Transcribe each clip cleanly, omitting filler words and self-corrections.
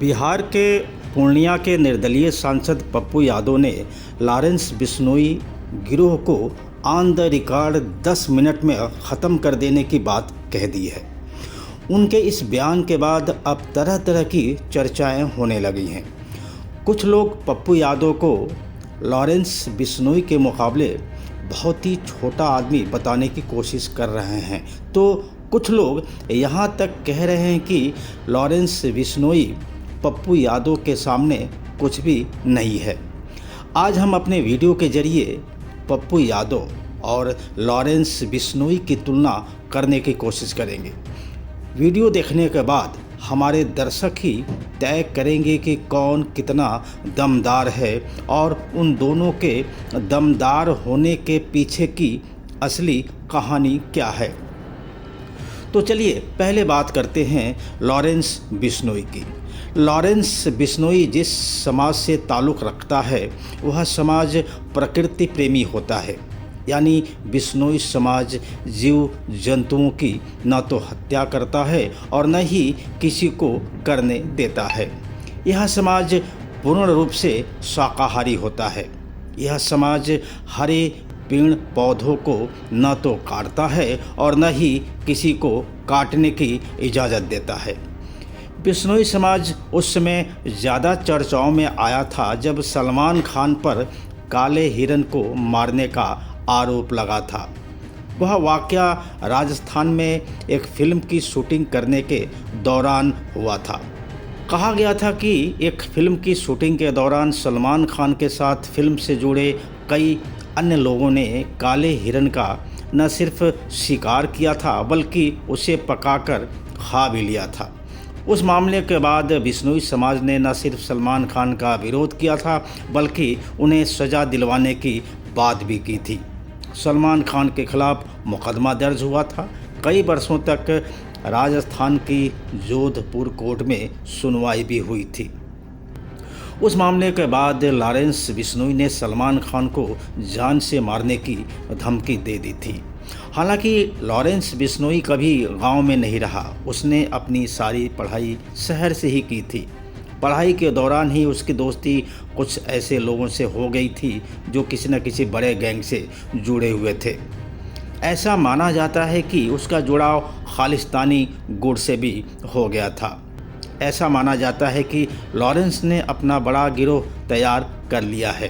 बिहार के पूर्णिया के निर्दलीय सांसद पप्पू यादव ने लॉरेंस बिश्नोई गिरोह को ऑन द रिकॉर्ड 10 मिनट में ख़त्म कर देने की बात कह दी है। उनके इस बयान के बाद अब तरह तरह की चर्चाएं होने लगी हैं। कुछ लोग पप्पू यादव को लॉरेंस बिश्नोई के मुकाबले बहुत ही छोटा आदमी बताने की कोशिश कर रहे हैं, तो कुछ लोग यहाँ तक कह रहे हैं कि लॉरेंस बिश्नोई पप्पू यादव के सामने कुछ भी नहीं है। आज हम अपने वीडियो के जरिए पप्पू यादव और लॉरेंस बिश्नोई की तुलना करने की कोशिश करेंगे। वीडियो देखने के बाद हमारे दर्शक ही तय करेंगे कि कौन कितना दमदार है और उन दोनों के दमदार होने के पीछे की असली कहानी क्या है। तो चलिए पहले बात करते हैं लॉरेंस बिश्नोई की। लॉरेंस बिश्नोई जिस समाज से ताल्लुक़ रखता है वह समाज प्रकृति प्रेमी होता है, यानी बिश्नोई समाज जीव जंतुओं की न तो हत्या करता है और न ही किसी को करने देता है। यह समाज पूर्ण रूप से शाकाहारी होता है। यह समाज हरे पेड़ पौधों को न तो काटता है और न ही किसी को काटने की इजाज़त देता है। बिश्नोई समाज उस समय ज़्यादा चर्चाओं में आया था जब सलमान खान पर काले हिरन को मारने का आरोप लगा था। वह वाक़या राजस्थान में एक फ़िल्म की शूटिंग करने के दौरान हुआ था। कहा गया था कि एक फ़िल्म की शूटिंग के दौरान सलमान खान के साथ फ़िल्म से जुड़े कई अन्य लोगों ने काले हिरन का न सिर्फ शिकार किया था बल्कि उसे पकाकर खा भी लिया था। उस मामले के बाद बिश्नोई समाज ने न सिर्फ सलमान खान का विरोध किया था बल्कि उन्हें सज़ा दिलवाने की बात भी की थी। सलमान खान के खिलाफ मुकदमा दर्ज हुआ था। कई वर्षों तक राजस्थान की जोधपुर कोर्ट में सुनवाई भी हुई थी। उस मामले के बाद लॉरेंस बिश्नोई ने सलमान खान को जान से मारने की धमकी दे दी थी। हालांकि लॉरेंस बिश्नोई कभी गांव में नहीं रहा। उसने अपनी सारी पढ़ाई शहर से ही की थी। पढ़ाई के दौरान ही उसकी दोस्ती कुछ ऐसे लोगों से हो गई थी जो किसी न किसी बड़े गैंग से जुड़े हुए थे। ऐसा माना जाता है कि उसका जुड़ाव खालिस्तानी गुट से भी हो गया था। ऐसा माना जाता है कि लॉरेंस ने अपना बड़ा गिरोह तैयार कर लिया है।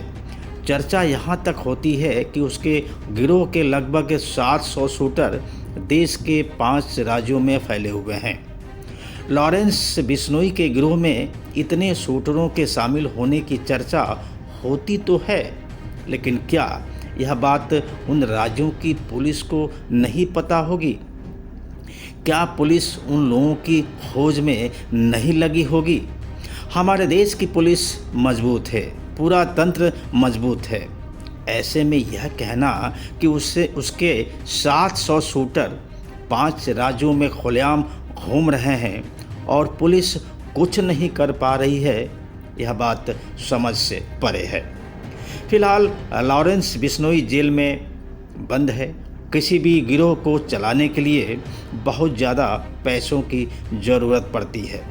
चर्चा यहाँ तक होती है कि उसके गिरोह के लगभग 700 शूटर देश के 5 राज्यों में फैले हुए हैं। लॉरेंस बिश्नोई के गिरोह में इतने शूटरों के शामिल होने की चर्चा होती तो है, लेकिन क्या यह बात उन राज्यों की पुलिस को नहीं पता होगी? क्या पुलिस उन लोगों की खोज में नहीं लगी होगी? हमारे देश की पुलिस मजबूत है, पूरा तंत्र मजबूत है। ऐसे में यह कहना कि उसके 700 शूटर 5 राज्यों में खुलेआम घूम रहे हैं और पुलिस कुछ नहीं कर पा रही है, यह बात समझ से परे है। फिलहाल लॉरेंस बिश्नोई जेल में बंद है। किसी भी गिरोह को चलाने के लिए बहुत ज़्यादा पैसों की ज़रूरत पड़ती है।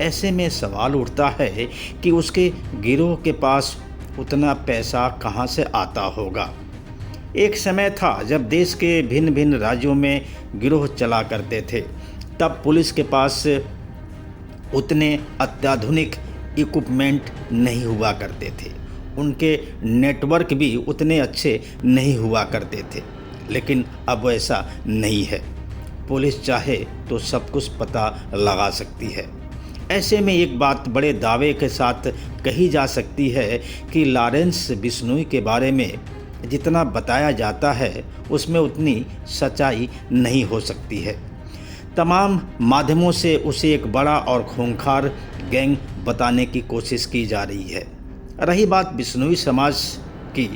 ऐसे में सवाल उठता है कि उसके गिरोह के पास उतना पैसा कहाँ से आता होगा। एक समय था जब देश के भिन्न भिन्न राज्यों में गिरोह चला करते थे। तब पुलिस के पास उतने अत्याधुनिक इक्विपमेंट नहीं हुआ करते थे। उनके नेटवर्क भी उतने अच्छे नहीं हुआ करते थे। लेकिन अब ऐसा नहीं है। पुलिस चाहे तो सब कुछ पता लगा सकती है। ऐसे में एक बात बड़े दावे के साथ कही जा सकती है कि लॉरेंस बिश्नोई के बारे में जितना बताया जाता है उसमें उतनी सच्चाई नहीं हो सकती है। तमाम माध्यमों से उसे एक बड़ा और खूंखार गैंग बताने की कोशिश की जा रही है। रही बात बिश्नोई समाज की,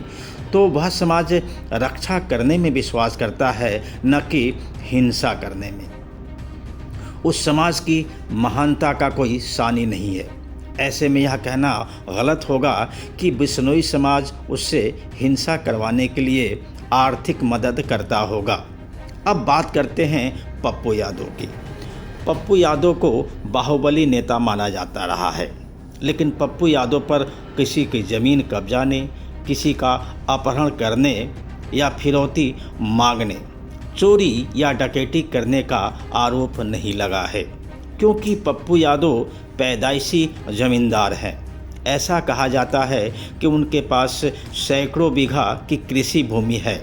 तो वह समाज रक्षा करने में विश्वास करता है, न कि हिंसा करने में। उस समाज की महानता का कोई सानी नहीं है। ऐसे में यह कहना गलत होगा कि बिश्नोई समाज उससे हिंसा करवाने के लिए आर्थिक मदद करता होगा। अब बात करते हैं पप्पू यादव की। पप्पू यादव को बाहुबली नेता माना जाता रहा है, लेकिन पप्पू यादव पर किसी की ज़मीन कब्जाने, किसी का अपहरण करने या फिरौती मांगने, चोरी या डकैती करने का आरोप नहीं लगा है, क्योंकि पप्पू यादव पैदाइशी ज़मींदार हैं। ऐसा कहा जाता है कि उनके पास सैकड़ों बीघा की कृषि भूमि है।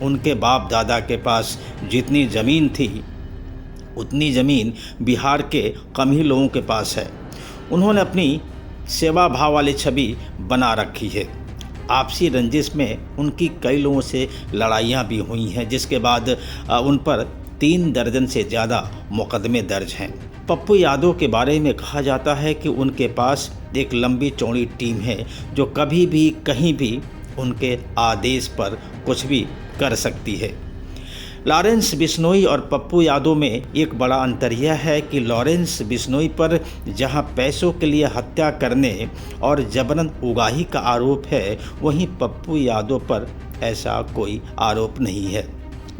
उनके बाप दादा के पास जितनी ज़मीन थी उतनी ज़मीन बिहार के कम ही लोगों के पास है। उन्होंने अपनी सेवा भाव वाली छवि बना रखी है। आपसी रंजिश में उनकी कई लोगों से लड़ाइयाँ भी हुई हैं, जिसके बाद उन पर 3 दर्जन से ज़्यादा मुकदमे दर्ज हैं। पप्पू यादव के बारे में कहा जाता है कि उनके पास एक लंबी चौड़ी टीम है जो कभी भी कहीं भी उनके आदेश पर कुछ भी कर सकती है। लॉरेंस बिश्नोई और पप्पू यादव में एक बड़ा अंतर यह है कि लॉरेंस बिश्नोई पर जहां पैसों के लिए हत्या करने और जबरन उगाही का आरोप है, वहीं पप्पू यादव पर ऐसा कोई आरोप नहीं है।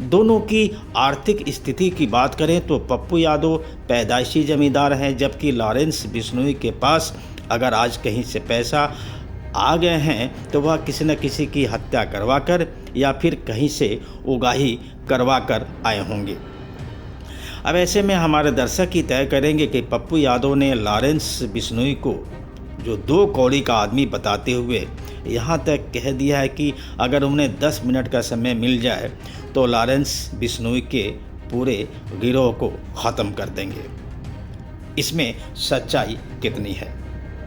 दोनों की आर्थिक स्थिति की बात करें तो पप्पू यादव पैदाइशी जमींदार हैं, जबकि लॉरेंस बिश्नोई के पास अगर आज कहीं से पैसा आ गए हैं तो वह किसी न किसी की हत्या करवाकर या फिर कहीं से उगाही करवा कर आए होंगे। अब ऐसे में हमारे दर्शक ही तय करेंगे कि पप्पू यादव ने लॉरेंस बिश्नोई को जो 2 कौड़ी का आदमी बताते हुए यहाँ तक कह दिया है कि अगर उन्हें 10 मिनट का समय मिल जाए तो लॉरेंस बिश्नोई के पूरे गिरोह को ख़त्म कर देंगे। इसमें सच्चाई कितनी है?